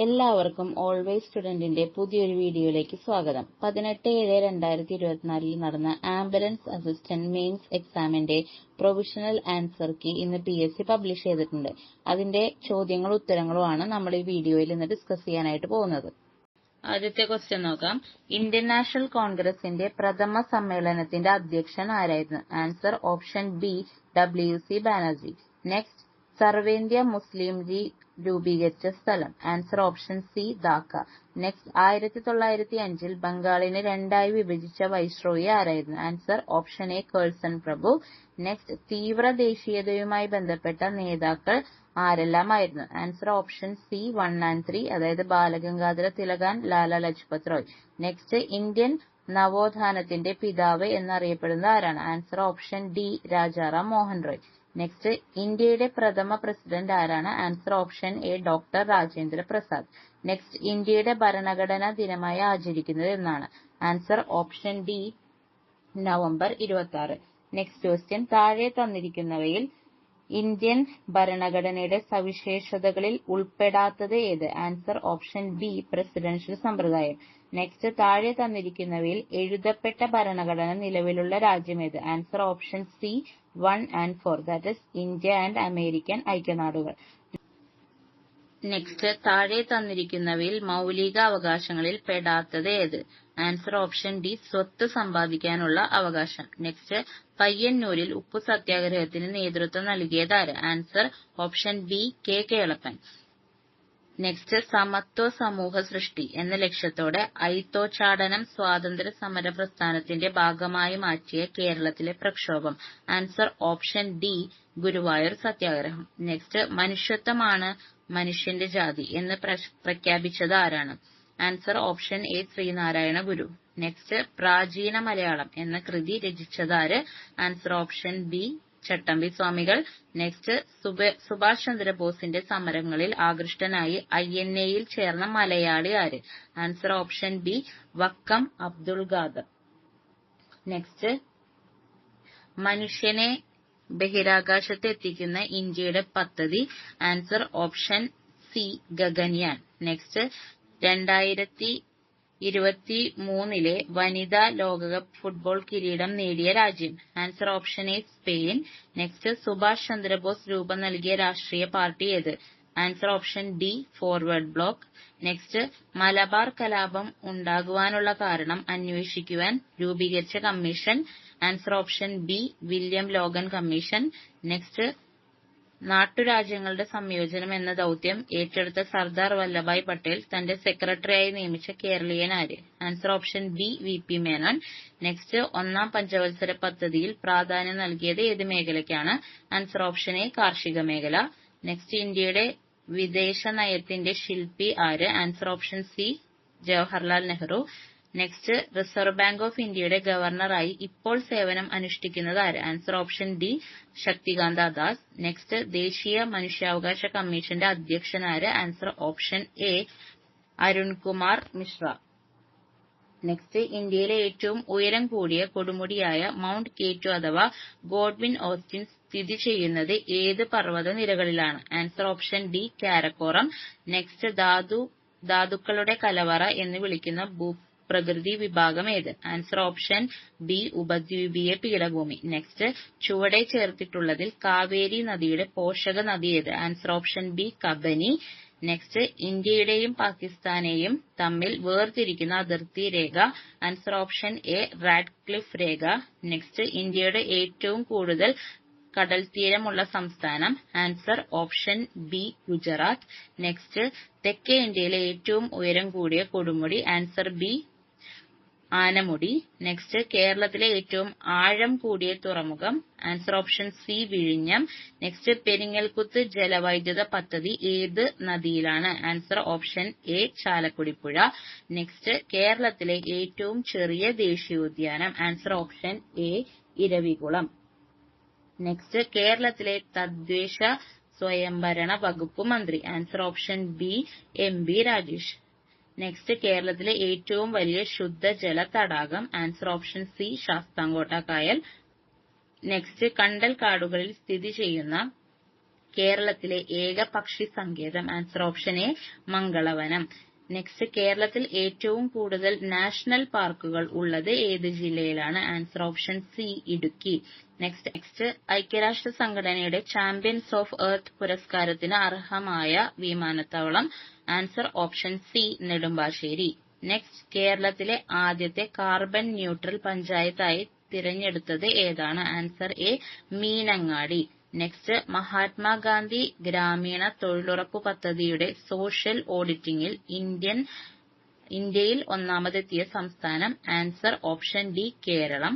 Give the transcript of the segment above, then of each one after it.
എല്ലാവർക്കും ഓൾവേസ് സ്റ്റുഡന്റിന്റെ പുതിയൊരു വീഡിയോയിലേക്ക് സ്വാഗതം. 18/7/2024 നടന്ന ആംബുലൻസ് അസിസ്റ്റന്റ് മെയിൻസ് എക്സാമിന്റെ പ്രൊവിഷണൽ ആൻസർ കീ ഇന്ന് PSC പബ്ലിഷ് ചെയ്തിട്ടുണ്ട്. അതിന്റെ ചോദ്യങ്ങളും ഉത്തരങ്ങളുമാണ് നമ്മൾ ഈ വീഡിയോയിൽ ഇന്ന് ഡിസ്കസ് ചെയ്യാനായിട്ട് പോകുന്നത്. ആദ്യത്തെ ക്വസ്റ്റ്യൻ നോക്കാം. ഇന്ത്യൻ നാഷണൽ കോൺഗ്രസിന്റെ പ്രഥമ സമ്മേളനത്തിന്റെ അധ്യക്ഷൻ ആരായിരുന്നു? Answer option B WC Banerjee. Next, സർവേന്ത്യ മുസ്ലിം ലീഗ് രൂപീകരിച്ച സ്ഥലം? Answer option C Dhaka. Next, 1905 ബംഗാളിനെ രണ്ടായി വിഭജിച്ച വൈസ്രോയി ആരായിരുന്നു? ആൻസർ ഓപ്ഷൻ എ കേഴ്സൺ പ്രഭു. നെക്സ്റ്റ്, തീവ്ര ദേശീയതയുമായി ബന്ധപ്പെട്ട നേതാക്കൾ ആരെല്ലാമായിരുന്നു? ആൻസർ ഓപ്ഷൻ സി 1 and 3, അതായത് ബാലഗംഗാധര തിലകൻ, ലാല ലജ്പത് റോയ്. നെക്സ്റ്റ്, ഇന്ത്യൻ നവോത്ഥാനത്തിന്റെ പിതാവ് എന്നറിയപ്പെടുന്നത് ആരാണ്? Answer option D Rajaram Mohan Roy. Next, ഇന്ത്യയുടെ പ്രഥമ പ്രസിഡന്റ് ആരാണ്? Answer option A doctor Rajendra Prasad. Next, ഇന്ത്യയുടെ ഭരണഘടനാ ദിനമായി ആചരിക്കുന്നത് എന്നാണ്? Answer option D November 26. Next question, താഴെ തന്നിരിക്കുന്നവയിൽ ഇന്ത്യൻ ഭരണഘടനയുടെ സവിശേഷതകളിൽ ഉൾപ്പെടാത്തത് ഏത്? ആൻസർ ഓപ്ഷൻ ബി പ്രസിഡൻഷ്യൽ സമ്പ്രദായം. നെക്സ്റ്റ്, താഴെ തന്നിരിക്കുന്നവയിൽ എഴുതപ്പെട്ട ഭരണഘടന നിലവിലുള്ള രാജ്യമേത്? Answer option C 1 and 4, that is India and American ഐക്യനാടുകൾ. നെക്സ്റ്റ്, താഴെ തന്നിരിക്കുന്നവയിൽ മൗലിക അവകാശങ്ങളിൽ പെടാത്തത് ഏത്? ആൻസർ ഓപ്ഷൻ ഡി സ്വത്ത് സമ്പാദിക്കാനുള്ള അവകാശം. നെക്സ്റ്റ്, പയ്യന്നൂരിൽ ഉപ്പു സത്യാഗ്രഹത്തിന് നേതൃത്വം നൽകിയതാര്? Answer option B K Kelappan. Next, സമത്വ സമൂഹ സൃഷ്ടി എന്ന ലക്ഷ്യത്തോടെ അയിത്തോച്ചാടനം സ്വാതന്ത്ര്യ സമര പ്രസ്ഥാനത്തിന്റെ ഭാഗമായി മാറ്റിയ കേരളത്തിലെ പ്രക്ഷോഭം? ആൻസർ ഓപ്ഷൻ ഡി ഗുരുവായൂർ സത്യാഗ്രഹം. നെക്സ്റ്റ്, മനുഷ്യത്വമാണ് മനുഷ്യന്റെ ജാതി എന്ന് പ്രഖ്യാപിച്ചത് ആരാണ്? Answer option A Sreenarayana Guru. Next, Prachina Malayalam എന്ന കൃതി രചിച്ചതാര്? Answer option B Chattampi Swamikal. Next, Subhash ചന്ദ്രബോസിന്റെ സമരങ്ങളിൽ ആകൃഷ്ടനായി INA-യിൽ ചേർന്ന മലയാളി ആര്? Answer option B Vakkom Abdul Khader. Next, മനുഷ്യനെ ബഹിരാകാശത്ത് എത്തിക്കുന്ന ഇന്ത്യയുടെ പദ്ധതി? Answer option C Gaganyaan. Next, 2023 വനിതാ ലോകകപ്പ് ഫുട്ബോൾ കിരീടം നേടിയ രാജ്യം? Answer option A Spain. Next, Subhash Chandrabose രൂപം നൽകിയ രാഷ്ട്രീയ പാർട്ടി ഏത്? Answer option D forward block. Next, Malabar കലാപം ഉണ്ടാകുവാനുള്ള കാരണം അന്വേഷിക്കുവാൻ രൂപീകരിച്ച commission? Answer option B William Logan commission. Next, നാട്ടുരാജ്യങ്ങളുടെ സംയോജനം എന്ന ദൗത്യം ഏറ്റെടുത്ത സർദാർ വല്ലഭായ് പട്ടേൽ തന്റെ സെക്രട്ടറിയായി നിയമിച്ച കേരളീയൻ ആര്? Answer option B VP Menon. Next, ഒന്നാം പഞ്ചവത്സര പദ്ധതിയിൽ പ്രാധാന്യം നൽകിയത് ഏത് മേഖലയ്ക്കാണ്? ആൻസർ ഓപ്ഷൻ എ കാർഷിക മേഖല. നെക്സ്റ്റ്, ഇന്ത്യയുടെ വിദേശ നയത്തിന്റെ ശില്പി ആര്? Answer option C Jawaharlal Nehru. Next, reserve bank of ഇന്ത്യയുടെ ഗവർണറായി ഇപ്പോൾ സേവനം അനുഷ്ഠിക്കുന്നത് ആര്? Answer option D Shaktikanta Das. Next, ദേശീയ മനുഷ്യാവകാശ കമ്മീഷന്റെ അധ്യക്ഷൻ ആര്? Answer option A Arunkumar Mishra. Next, ഇന്ത്യയിലെ ഏറ്റവും ഉയരം കൂടിയ കൊടുമുടിയായ മൗണ്ട് K2 അഥവാ ഗോഡ്വിൻ ഓസ്റ്റിൻ സ്ഥിതി ചെയ്യുന്നത് ഏത് പർവ്വത നിരകളിലാണ്? Answer option D Karakoram. Next, ധാതുക്കളുടെ കലവറ എന്ന് വിളിക്കുന്ന ഭൂപ്രകൃതി വിഭാഗം ഏത്? ആൻസർ ഓപ്ഷൻ ബി ഉപദ്വീപീയ പീഠഭൂമി. നെക്സ്റ്റ്, ചുവടെ ചേർത്തിട്ടുള്ളതിൽ കാവേരി നദിയുടെ പോഷക നദി ഏത്? Answer option B Kabani. Next, ഇന്ത്യയുടെയും പാകിസ്ഥാനെയും തമ്മിൽ വേർതിരിക്കുന്ന അതിർത്തി രേഖ? ആൻസർ ഓപ്ഷൻ എ റാഡ്ക്ലിഫ് രേഖ. നെക്സ്റ്റ്, ഇന്ത്യയുടെ ഏറ്റവും കൂടുതൽ കടൽ തീരമുള്ള സംസ്ഥാനം? Answer option B Gujarat. Next, തെക്കേ ഇന്ത്യയിലെ ഏറ്റവും ഉയരം കൂടിയ കൊടുമുടി? Answer B Anamudi. നെക്സ്റ്റ്, കേരളത്തിലെ ഏറ്റവും ആഴം കൂടിയ തുറമുഖം? ആൻസർ ഓപ്ഷൻ സി വിഴിഞ്ഞം. നെക്സ്റ്റ്, പെരിങ്ങൽകുത്ത് ജലവൈദ്യുത പദ്ധതി ഏത് നദിയിലാണ്? ആൻസർ ഓപ്ഷൻ എ ചാലക്കുടി പുഴ. നെക്സ്റ്റ്, കേരളത്തിലെ ഏറ്റവും ചെറിയ ദേശീയോദ്യാനം? Answer option A Eravikulam. Next, കേരളത്തിലെ തദ്ദേശ സ്വയംഭരണ വകുപ്പ് മന്ത്രി? Answer option B MB Rajesh. Next, കേരളത്തിലെ ഏറ്റവും വലിയ ശുദ്ധജല തടാകം? ആൻസർ ഓപ്ഷൻ സി ശാസ്താംകോട്ട കായൽ. നെക്സ്റ്റ്, കണ്ടൽ കാടുകളിൽ സ്ഥിതി ചെയ്യുന്ന കേരളത്തിലെ ഏക പക്ഷി സങ്കേതം? Answer option A Mangalavanam. Next, കേരളത്തിൽ ഏറ്റവും കൂടുതൽ നാഷണൽ പാർക്കുകൾ ഉള്ളത് ഏത് ജില്ലയിലാണ്? Answer option C Idukki. Next, ഐക്യരാഷ്ട്ര സംഘടനയുടെ ചാമ്പ്യൻസ് ഓഫ് എർത്ത് പുരസ്കാരത്തിന് അർഹമായ വിമാനത്താവളം? Answer option C Nedumbassery. Next, കേരളത്തിലെ ആദ്യത്തെ കാർബൺ ന്യൂട്രൽ പഞ്ചായത്തായി തിരഞ്ഞെടുത്തത് ഏതാണ്? Answer A Meenangadi. Next, Mahatma Gandhi ഗ്രാമീണ തൊഴിലുറപ്പ് പദ്ധതിയുടെ സോഷ്യൽ ഓഡിറ്റിംഗിൽ ഇന്ത്യയിൽ ഒന്നാമതെത്തിയ സംസ്ഥാനം? Answer option D Keralam.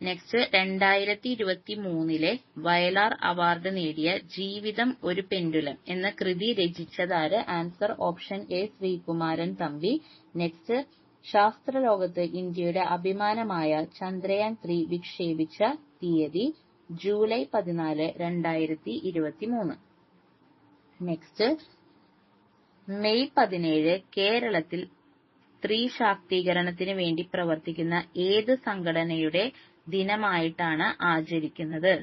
Next, 2023 Vayalar award നേടിയ ജീവിതം ഒരു പെൻഡുലം എന്ന കൃതി രചിച്ചതാര്? Answer option A Sreekumaran Thampi. Next, ശാസ്ത്രലോകത്ത് ഇന്ത്യയുടെ അഭിമാനമായ ചന്ദ്രയാൻ 3 വിക്ഷേപിച്ച തീയതി? ജൂലൈ 14, 2023. നെക്സ്റ്റ്, മെയ് 17 കേരളത്തിൽ സ്ത്രീ ശാക്തീകരണത്തിന് വേണ്ടി പ്രവർത്തിക്കുന്ന ഏത് സംഘടനയുടെ ദിനമായിട്ടാണ് ആചരിക്കുന്നത്?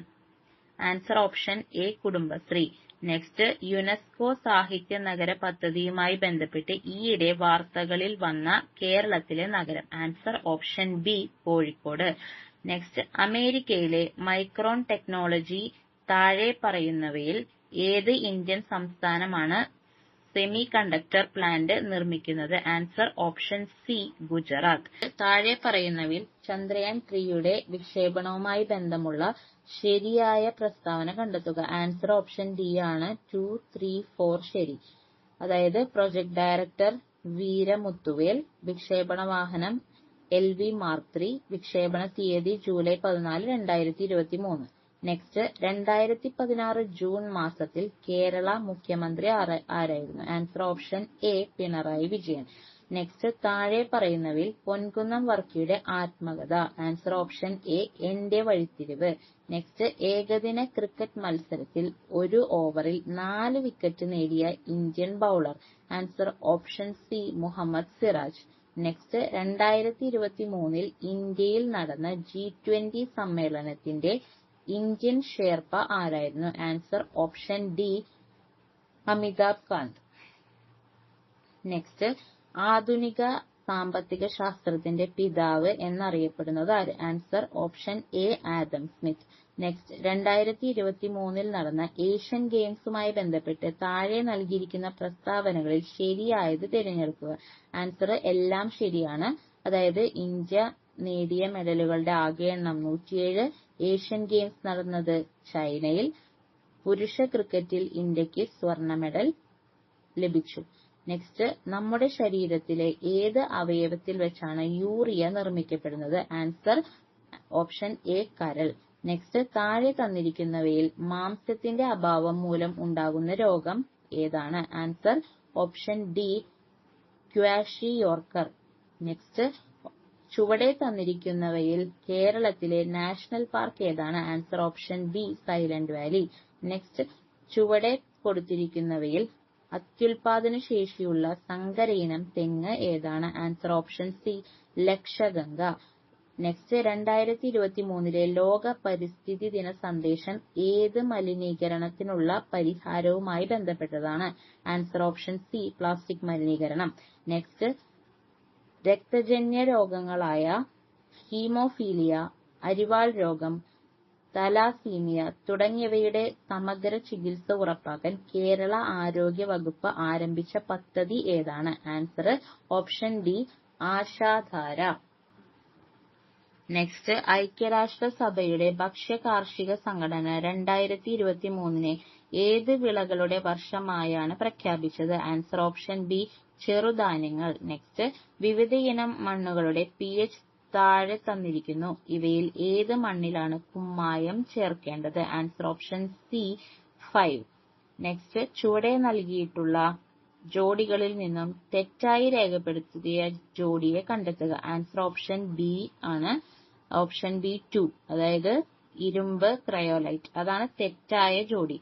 Answer option A Kudumbashree. Next, UNESCO സാഹിത്യ നഗര പദ്ധതിയുമായി ബന്ധപ്പെട്ട് ഈയിടെ വാർത്തകളിൽ വന്ന കേരളത്തിലെ നഗരം? Answer option B Kozhikode. Next, അമേരിക്കയിലെ മൈക്രോൺ ടെക്നോളജി താഴെ പറയുന്നവയിൽ ഏത് ഇന്ത്യൻ സംസ്ഥാനമാണ് സെമി കണ്ടക്ടർ പ്ലാന്റ് നിർമ്മിക്കുന്നത്? Answer option C Gujarat. താഴെ പറയുന്നവയിൽ ചന്ദ്രയാൻ 3യുടെ വിക്ഷേപണവുമായി ബന്ധമുള്ള ശരിയായ പ്രസ്താവന കണ്ടെത്തുക. ആൻസർ ഓപ്ഷൻ ഡി ആണ് 2, 3, 4 ശരി. അതായത് പ്രൊജക്ട് ഡയറക്ടർ വീരമുത്തുവേൽ, വിക്ഷേപണ വാഹനം LV Mark 3, വിക്ഷേപണ തീയതി ജൂലൈ 14, 2023. നെക്സ്റ്റ്, 2016 ജൂൺ മാസത്തിൽ കേരള മുഖ്യമന്ത്രി ആരായിരുന്നു? Answer option A Pinarayi Vijayan. Next, താഴെ പറയുന്നവയിൽ പൊൻകുന്നം വർക്കിയുടെ ആത്മകഥ? ആൻസർ ഓപ്ഷൻ എ എന്റെ വഴിത്തിരിവ്. നെക്സ്റ്റ്, ഏകദിന ക്രിക്കറ്റ് മത്സരത്തിൽ ഒരു ഓവറിൽ 4 വിക്കറ്റ് നേടിയ Indian bowler? Answer option C Muhammad Siraj. Next, 2023 ഇന്ത്യയിൽ നടന്ന G20 സമ്മേളനത്തിന്റെ ഇന്ത്യൻ ഷെർപ്പ ആരായിരുന്നു? Answer option D Amitabh Kant. Next, ആധുനിക സാമ്പത്തിക ശാസ്ത്രത്തിന്റെ പിതാവ് എന്നറിയപ്പെടുന്നത് ആര്? Answer option A Adam Smith. Next, 2023 നടന്ന ഏഷ്യൻ ഗെയിംസുമായി ബന്ധപ്പെട്ട് താഴെ നൽകിയിരിക്കുന്ന പ്രസ്താവനകളിൽ ശരിയായത് തിരഞ്ഞെടുക്കുക. ആൻസർ എല്ലാം ശരിയാണ്. അതായത് ഇന്ത്യ നേടിയ മെഡലുകളുടെ ആകെ എണ്ണം 107, ഏഷ്യൻ ഗെയിംസ് നടന്നത് ചൈനയിൽ, പുരുഷ ക്രിക്കറ്റിൽ ഇന്ത്യക്ക് സ്വർണ്ണ മെഡൽ ലഭിച്ചു. നെക്സ്റ്റ്, നമ്മുടെ ശരീരത്തിലെ ഏത് അവയവത്തിൽ വെച്ചാണ് യൂറിയ നിർമ്മിക്കപ്പെടുന്നത്? ആൻസർ ഓപ്ഷൻ എ കരൾ. നെക്സ്റ്റ്, താഴെ തന്നിരിക്കുന്നവയിൽ മാംസ്യത്തിന്റെ അഭാവം മൂലം ഉണ്ടാകുന്ന രോഗം ഏതാണ്? Answer option D kwashiorkor. Next, ചുവടെ തന്നിരിക്കുന്നവയിൽ കേരളത്തിലെ നാഷണൽ പാർക്ക് ഏതാണ്? Answer option B silent Valley. Next, ചുവടെ കൊടുത്തിരിക്കുന്നവയിൽ അത്യുൽപാദന ശേഷിയുള്ള സങ്കരയിനം തെങ്ങ് ഏതാണ്? Answer option C Lakshaganga. Next, 2023 ലോക പരിസ്ഥിതി ദിന സന്ദേശം ഏത് മലിനീകരണത്തിനുള്ള പരിഹാരവുമായി ബന്ധപ്പെട്ടതാണ്? ആൻസർ ഓപ്ഷൻ സി പ്ലാസ്റ്റിക് മലിനീകരണം. നെക്സ്റ്റ്, രക്തജന്യ രോഗങ്ങളായ ഹീമോഫീലിയ, അരിവാൾ രോഗം, തലാസീമിയ തുടങ്ങിയവയുടെ സമഗ്ര ചികിത്സ ഉറപ്പാക്കാൻ കേരള ആരോഗ്യ വകുപ്പ് ആരംഭിച്ച പദ്ധതി ഏതാണ്? Answer option D Ashadhara. Next, ഐക്യരാഷ്ട്ര സഭയുടെ ഭക്ഷ്യ കാർഷിക സംഘടന 2023 ഏത് വിളകളുടെ വർഷമായാണ് പ്രഖ്യാപിച്ചത്? ആൻസർ ഓപ്ഷൻ ബി ചെറുധാന്യങ്ങൾ. നെക്സ്റ്റ്, വിവിധയിനം മണ്ണുകളുടെ pH താഴെ തന്നിരിക്കുന്നു. ഇവയിൽ ഏത് മണ്ണിലാണ് കുമ്മായം ചേർക്കേണ്ടത്? Answer option C 5. നെക്സ്റ്റ്, ചുവടെ നൽകിയിട്ടുള്ള ജോഡികളിൽ നിന്നും തെറ്റായി രേഖപ്പെടുത്തിയ ജോഡിയെ കണ്ടെത്തുക. ആൻസർ ഓപ്ഷൻ ബി ആണ്. ഓപ്ഷൻ ബി 2, അതായത് ഇരുമ്പ് ക്രയോലൈറ്റ്, അതാണ് തെറ്റായ ജോഡി.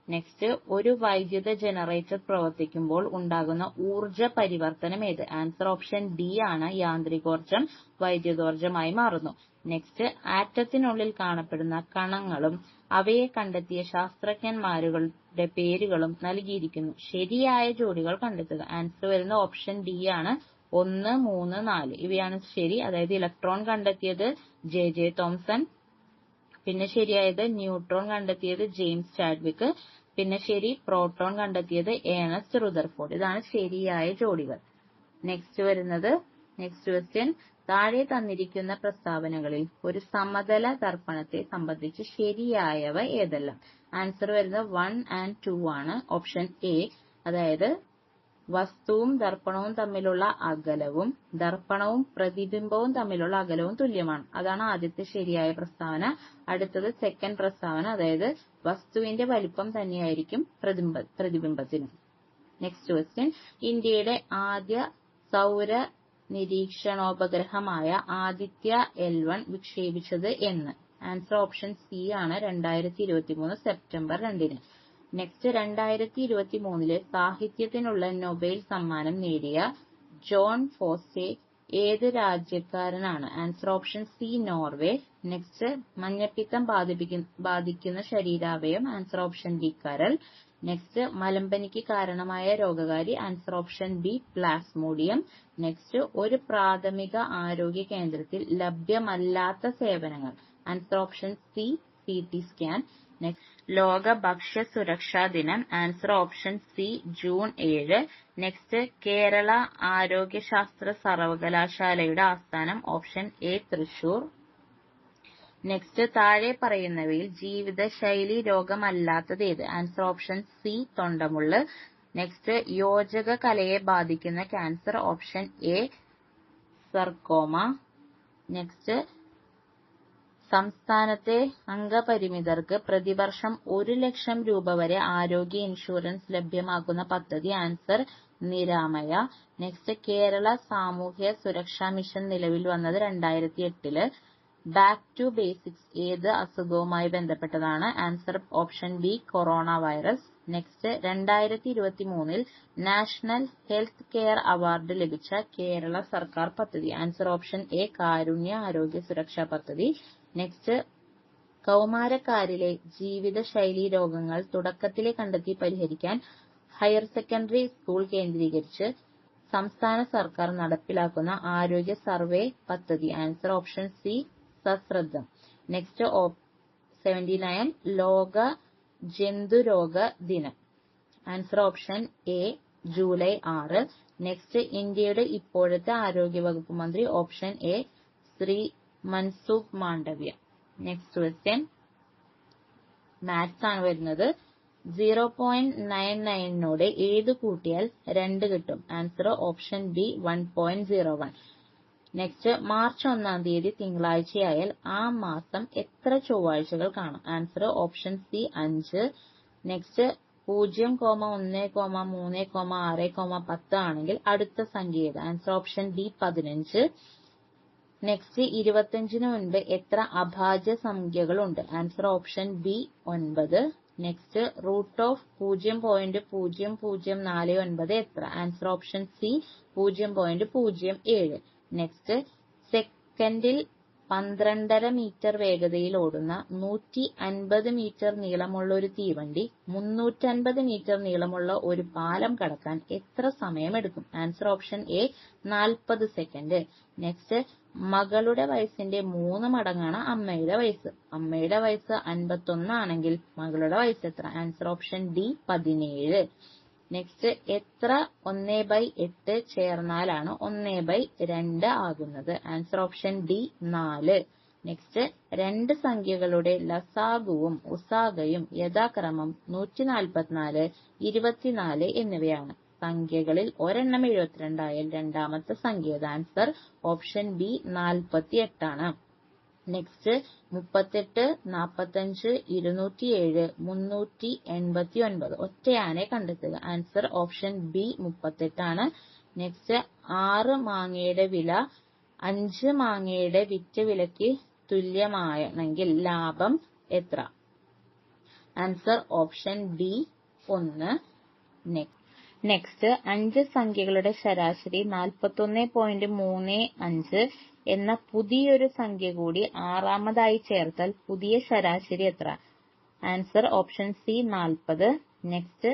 നെക്സ്റ്റ്, ഒരു വൈദ്യുത ജനറേറ്റർ പ്രവർത്തിക്കുമ്പോൾ ഉണ്ടാകുന്ന ഊർജ പരിവർത്തനം ഏത്? ആൻസർ ഓപ്ഷൻ ഡി ആണ്. യാന്ത്രികോർജം വൈദ്യുതോർജമായി മാറുന്നു. നെക്സ്റ്റ്, ആറ്റത്തിനുള്ളിൽ കാണപ്പെടുന്ന കണങ്ങളും അവയെ കണ്ടെത്തിയ ശാസ്ത്രജ്ഞന്മാരുടെ പേരുകളും നൽകിയിരിക്കുന്നു. ശരിയായ ജോഡികൾ കണ്ടെത്തുക. ആൻസർ വരുന്ന ഓപ്ഷൻ ഡി ആണ്. 1, 3, 4 ഇവയാണ് ശരി. അതായത് ഇലക്ട്രോൺ കണ്ടെത്തിയത് ജെ തോംസൺ, പിന്നെ ശരിയായത് ന്യൂട്രോൺ കണ്ടെത്തിയത് ജെയിംസ് ചാഡ്വിക്ക്, പിന്നെ ശരി പ്രോട്ടോൺ കണ്ടെത്തിയത് ഏണസ്റ്റ് റുദർഫോർഡ്. ഇതാണ് ശരിയായ ജോഡികൾ. Next question. താഴെ തന്നിരിക്കുന്ന പ്രസ്താവനകളിൽ ഒരു സമതല ദർപ്പണത്തെ സംബന്ധിച്ച് ശരിയായവ ഏതെല്ലാം? ആൻസർ വരുന്നത് 1 and 2 ആണ്. ഓപ്ഷൻ എ, അതായത് വസ്തുവും ദർപ്പണവും തമ്മിലുള്ള അകലവും ദർപ്പണവും പ്രതിബിംബവും തമ്മിലുള്ള അകലവും തുല്യമാണ്. അതാണ് ആദ്യത്തെ ശരിയായ പ്രസ്താവന. അടുത്തത് സെക്കൻഡ് പ്രസ്താവന, അതായത് വസ്തുവിന്റെ വലിപ്പം തന്നെയായിരിക്കും പ്രതിബിംബത്തിന്. Next question. ഇന്ത്യയുടെ ആദ്യ സൗര നിരീക്ഷണോപഗ്രഹമായ ആദിത്യ L1 വിക്ഷേപിച്ചത് എന്ന്? ആൻസർ ഓപ്ഷൻ സി ആണ്. 2023 സെപ്റ്റംബർ 2. നെക്സ്റ്റ്. 2023 സാഹിത്യത്തിനുള്ള നൊബേൽ സമ്മാനം നേടിയ ജോൺ ഫോസ്റ്റെ ഏത് രാജ്യക്കാരനാണ്? Answer option C Norway. Next. മഞ്ഞപ്പിത്തം ബാധിക്കുന്ന ശരീരാവയം? ആൻസർ ഓപ്ഷൻ ഡി കരൾ. നെക്സ്റ്റ്. മലമ്പനിക്ക് കാരണമായ രോഗകാരി? Answer option B plasmodium. Next. ഒരു പ്രാഥമിക ആരോഗ്യ കേന്ദ്രത്തിൽ ലഭ്യമല്ലാത്ത സേവനങ്ങൾ? Answer option C CT scan. Next. ലോക ഭക്ഷ്യ സുരക്ഷാ ദിനം? Answer option C June 7. Next. Kerala ആരോഗ്യശാസ്ത്ര സർവകലാശാലയുടെ ആസ്ഥാനം? Option A Thrissur. നെക്സ്റ്റ്. താഴെ പറയുന്നവയിൽ ജീവിതശൈലി രോഗമല്ലാത്തത് ഏത്? ആൻസർ ഓപ്ഷൻ സി തൊണ്ടമുള്ള്. നെക്സ്റ്റ്. യോജക കലയെ ബാധിക്കുന്ന cancer? Option A sarcoma. Next. സംസ്ഥാനത്തെ അംഗപരിമിതർക്ക് പ്രതിവർഷം 1 ലക്ഷം രൂപ വരെ ആരോഗ്യ ഇൻഷുറൻസ് ലഭ്യമാക്കുന്ന പദ്ധതി? ആൻസർ നിരാമയ. നെക്സ്റ്റ്. കേരള സാമൂഹ്യ സുരക്ഷാ മിഷൻ നിലവിൽ വന്നത് 2008. ബാക്ക് ടു ബേസിക്സ് ഏത് അസുഖവുമായി ബന്ധപ്പെട്ടതാണ്? Answer option B corona virus. Next. 2023 national health care award ലഭിച്ച കേരള സർക്കാർ പദ്ധതി? ആൻസർ ഓപ്ഷൻ എ കാരുണ്യ ആരോഗ്യ സുരക്ഷാ പദ്ധതി. നെക്സ്റ്റ്. കൗമാരക്കാരിലെ ജീവിതശൈലീ രോഗങ്ങൾ തുടക്കത്തിലെ കണ്ടെത്തി പരിഹരിക്കാൻ ഹയർ സെക്കൻഡറി സ്കൂൾ കേന്ദ്രീകരിച്ച് സംസ്ഥാന സർക്കാർ നടപ്പിലാക്കുന്ന ആരോഗ്യ സർവേ പദ്ധതി? Answer option C Sasradham. Next. 79 ലോക ജന്തുരോഗ ദിനം? Answer option A July 6. Next. ഇന്ത്യയുടെ ഇപ്പോഴത്തെ ആരോഗ്യവകുപ്പ് മന്ത്രി? Option A Shri Mansukh Mandaviya. Next question. Maths ആണ് വരുന്നത്. 0.99നോട് ഏത് കൂട്ടിയാൽ 2 കിട്ടും? Answer option B 1.01. Next. March 1 തീയതി തിങ്കളാഴ്ചയായാൽ ആ മാസം എത്ര ചൊവ്വാഴ്ചകൾ കാണും? Answer option C 5. നെക്സ്റ്റ്. 0,1,3,6,10 ആണെങ്കിൽ അടുത്ത സംഖ്യ ഏത്? Answer option D 15. നെക്സ്റ്റ്. 25 മുൻപ് എത്ര അഭാജ്യ സംഖ്യകളുണ്ട്? Answer option B 9. Next. Root of 0.0049 എത്ര? Answer option C 0.07. നെക്സ്റ്റ്. സെക്കൻഡിൽ 12.5 മീറ്റർ വേഗതയിൽ ഓടുന്ന 150 മീറ്റർ നീളമുള്ള ഒരു തീവണ്ടി 350 മീറ്റർ നീളമുള്ള ഒരു പാലം കടക്കാൻ എത്ര സമയമെടുക്കും? Answer option A 40 second. Next. മകളുടെ വയസ്സിന്റെ 3 മടങ്ങാണ് അമ്മയുടെ വയസ്സ്. അമ്മയുടെ വയസ്സ് 51 ആണെങ്കിൽ മകളുടെ വയസ്സ് എത്ര? Answer option D 17. നെക്സ്റ്റ്. എത്ര 1/8 ചേർന്നാലാണ് 1/2 ആകുന്നത്? Answer option D 4. നെക്സ്റ്റ്. 2 സംഖ്യകളുടെ ലസാഗുവും ഉസാഗയും യഥാക്രമം 144, 24 എന്നിവയാണ്. സംഖ്യകളിൽ ഒരെണ്ണം 72 ആയാൽ രണ്ടാമത്തെ സംഖ്യ? ആൻസർ ഓപ്ഷൻ ബി 48 ആണ്. നെക്സ്റ്റ്. 38, 45, 207, 389 ഒറ്റയാനെ കണ്ടെത്തുക? ആൻസർ ഓപ്ഷൻ ബി 38 ആണ്. നെക്സ്റ്റ്. 6 മാങ്ങയുടെ വില 5 മാങ്ങയുടെ വിറ്റ വിലയ്ക്ക് തുല്യമാണെങ്കിൽ ലാഭം എത്ര? Answer option B 1. നെക്സ്റ്റ്. 5 സംഖ്യകളുടെ ശരാശരി 41.35 എന്ന പുതിയൊരു സംഖ്യ കൂടി ആറാമതായി ചേർത്താൽ പുതിയ ശരാശരി എത്ര? Answer option C 40. Next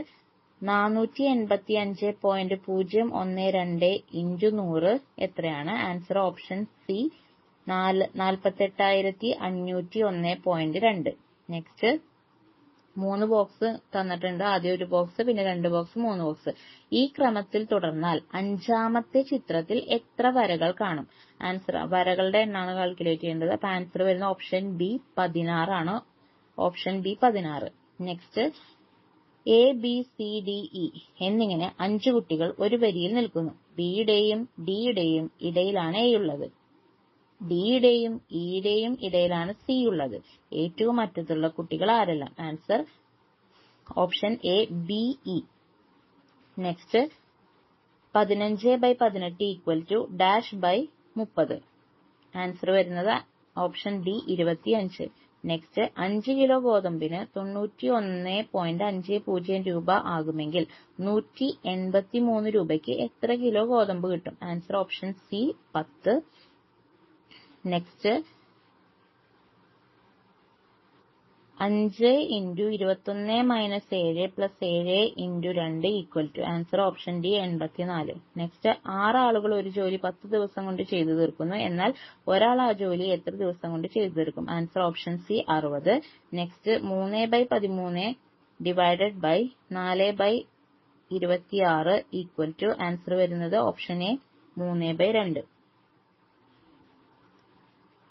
485.012 into 100 എത്രയാണ്? Answer option C 48,501.2. Next 3 box തന്നിട്ടുണ്ട്. ആദ്യം ഒരു ബോക്സ്, പിന്നെ 2 ബോക്സ്, 3 ബോക്സ്. ഈ ക്രമത്തിൽ തുടർന്നാൽ 5ാമത്തെ ചിത്രത്തിൽ എത്ര വരകൾ കാണും? ആൻസർ വരകളുടെ എണ്ണാണ് കാൽക്കുലേറ്റ് ചെയ്യേണ്ടത്. അപ്പൊ ആൻസർ വരുന്ന ഓപ്ഷൻ ബി 16 ആണ്. Option B 16. Next A B C D E എന്നിങ്ങനെ 5 കുട്ടികൾ ഒരു വരിയിൽ നിൽക്കുന്നു. ബിയുടെയും ഡിയുടെയും ഇടയിലാണ് എ ഉള്ളത്. ഡിയുടെയും ഇയുടെയും ഇടയിലാണ് സി ഉള്ളത്. ഏറ്റവും അറ്റത്തുള്ള കുട്ടികൾ ആരെല്ലാം? Answer option A B E. Next 15/18 -30. Answer വരുന്നത് ഓപ്ഷൻ ഡി 25. നെക്സ്റ്റ് 5 കിലോ ഗോതമ്പിന് 91.50 രൂപ ആകുമെങ്കിൽ 183 രൂപയ്ക്ക് എത്ര കിലോ ഗോതമ്പ് കിട്ടും? Answer option C 10. Next 5 × 21 - 7 + 7 × 2 = answer option D 84. Next 6 ആളുകൾ ഒരു ജോലി 10 ദിവസം കൊണ്ട് ചെയ്തു തീർക്കുന്നു. എന്നാൽ ഒരാൾ ആ ജോലി എത്ര ദിവസം കൊണ്ട് ചെയ്തു തീർക്കും? Answer option C 60. Next 3/13 ÷ 4/26 answer വരുന്നത് ഓപ്ഷൻ എ 3/2.